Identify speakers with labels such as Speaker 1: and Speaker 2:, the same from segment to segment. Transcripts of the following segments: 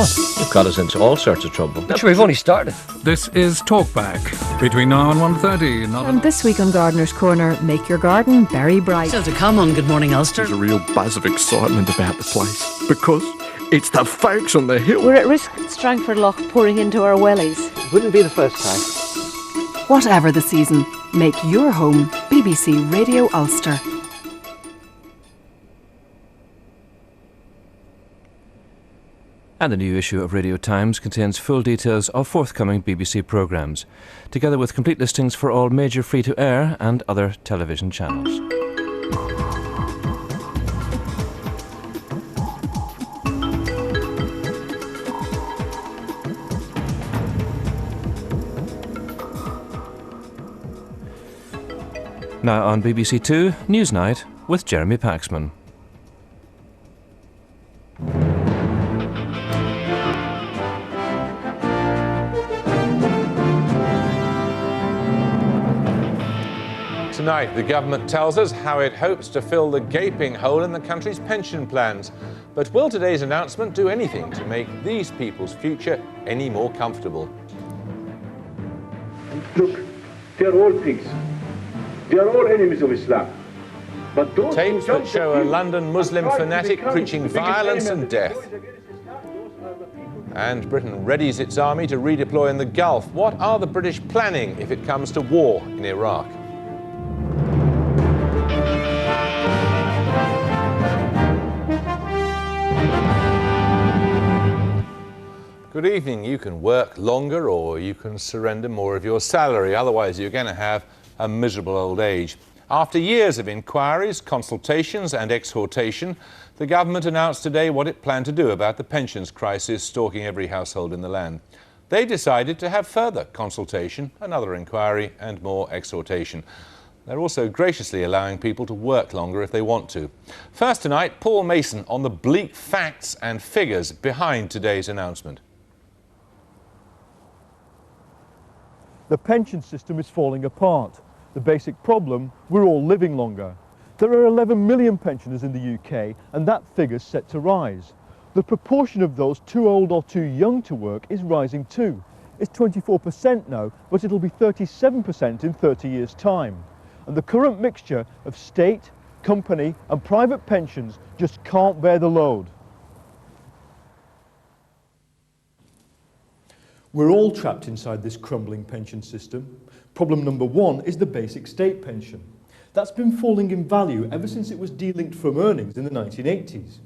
Speaker 1: You've got us into all sorts of trouble.
Speaker 2: That's where we've only started.
Speaker 3: This is Talkback, between now and 1:30.
Speaker 4: And this week on Gardener's Corner, make your garden berry bright.
Speaker 5: Still to come on Good Morning Ulster.
Speaker 6: There's a real buzz of excitement about the place, because it's the folks on the hill.
Speaker 7: We're at risk at Strangford Lough pouring into our wellies.
Speaker 2: Wouldn't be the first time.
Speaker 4: Whatever the season, make your home BBC Radio Ulster.
Speaker 8: And the new issue of Radio Times contains full details of forthcoming BBC programmes, together with complete listings for all major free-to-air and other television channels. Now on BBC Two, Newsnight with Jeremy Paxman.
Speaker 9: Tonight, the government tells us how it hopes to fill the gaping hole in the country's pension plans. But will today's announcement do anything to make these people's future any more comfortable?
Speaker 10: Look, they're all pigs. They are all enemies of Islam. But those
Speaker 9: tapes that show a London Muslim fanatic preaching violence and death. And Britain readies its army to redeploy in the Gulf. What are the British planning if it comes to war in Iraq? Good evening. You can work longer or you can surrender more of your salary. Otherwise, you're going to have a miserable old age. After years of inquiries, consultations and exhortation, the government announced today what it planned to do about the pensions crisis stalking every household in the land. They decided to have further consultation, another inquiry and more exhortation. They're also graciously allowing people to work longer if they want to. First tonight, Paul Mason on the bleak facts and figures behind today's announcement.
Speaker 11: The pension system is falling apart. The basic problem, we're all living longer. There are 11 million pensioners in the UK, and that figure's set to rise. The proportion of those too old or too young to work is rising too. It's 24% now, but it'll be 37% in 30 years' time. And the current mixture of state, company and private pensions just can't bear the load. We're all trapped inside this crumbling pension system. Problem number one is the basic state pension. That's been falling in value ever since it was delinked from earnings in the 1980s.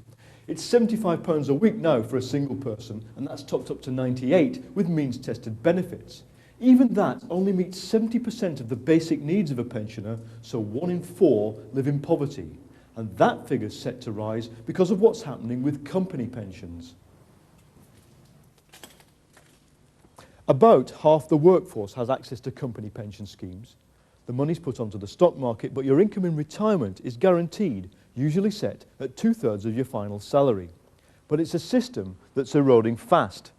Speaker 11: It's £75 a week now for a single person, and that's topped up to 98 with means-tested benefits. Even that only meets 70% of the basic needs of a pensioner, so 1 in 4 live in poverty. And that figure's set to rise because of what's happening with company pensions. About half the workforce has access to company pension schemes. The money's put onto the stock market, but your income in retirement is guaranteed, usually set at 2/3 of your final salary. But it's a system that's eroding fast.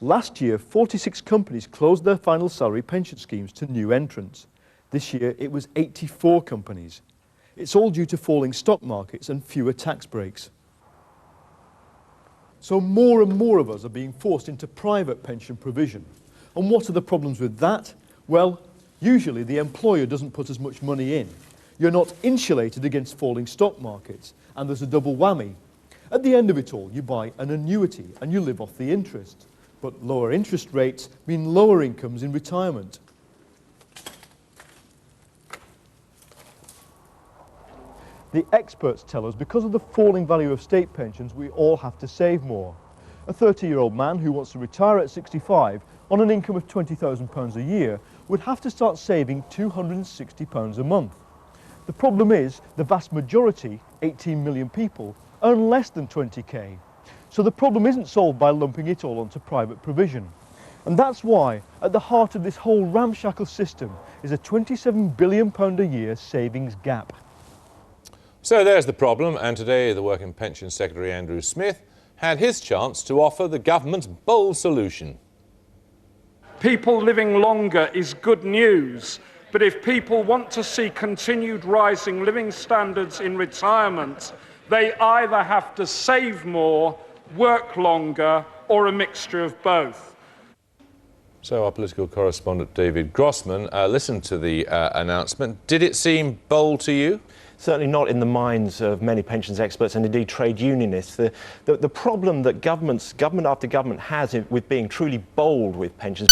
Speaker 11: Last year, 46 companies closed their final salary pension schemes to new entrants. This year, it was 84 companies. It's all due to falling stock markets and fewer tax breaks. So more and more of us are being forced into private pension provision. And what are the problems with that? Well, usually the employer doesn't put as much money in. You're not insulated against falling stock markets, and there's a double whammy. At the end of it all, you buy an annuity and you live off the interest. But lower interest rates mean lower incomes in retirement. The experts tell us because of the falling value of state pensions, we all have to save more. A 30-year-old man who wants to retire at 65 on an income of £20,000 a year would have to start saving £260 a month. The problem is the vast majority, 18 million people, earn less than 20k. So the problem isn't solved by lumping it all onto private provision. And that's why, at the heart of this whole ramshackle system, is a £27 billion a year savings gap.
Speaker 9: So there's the problem, and today the Work and Pension Secretary Andrew Smith had his chance to offer the government's bold solution.
Speaker 12: People living longer is good news, but if people want to see continued rising living standards in retirement, they either have to save more, work longer, or a mixture of both.
Speaker 9: So our political correspondent David Grossman listened to the announcement. Did it seem bold to you?
Speaker 5: Certainly not in the minds of many pensions experts and indeed trade unionists. The problem that government after government has with being truly bold with pensions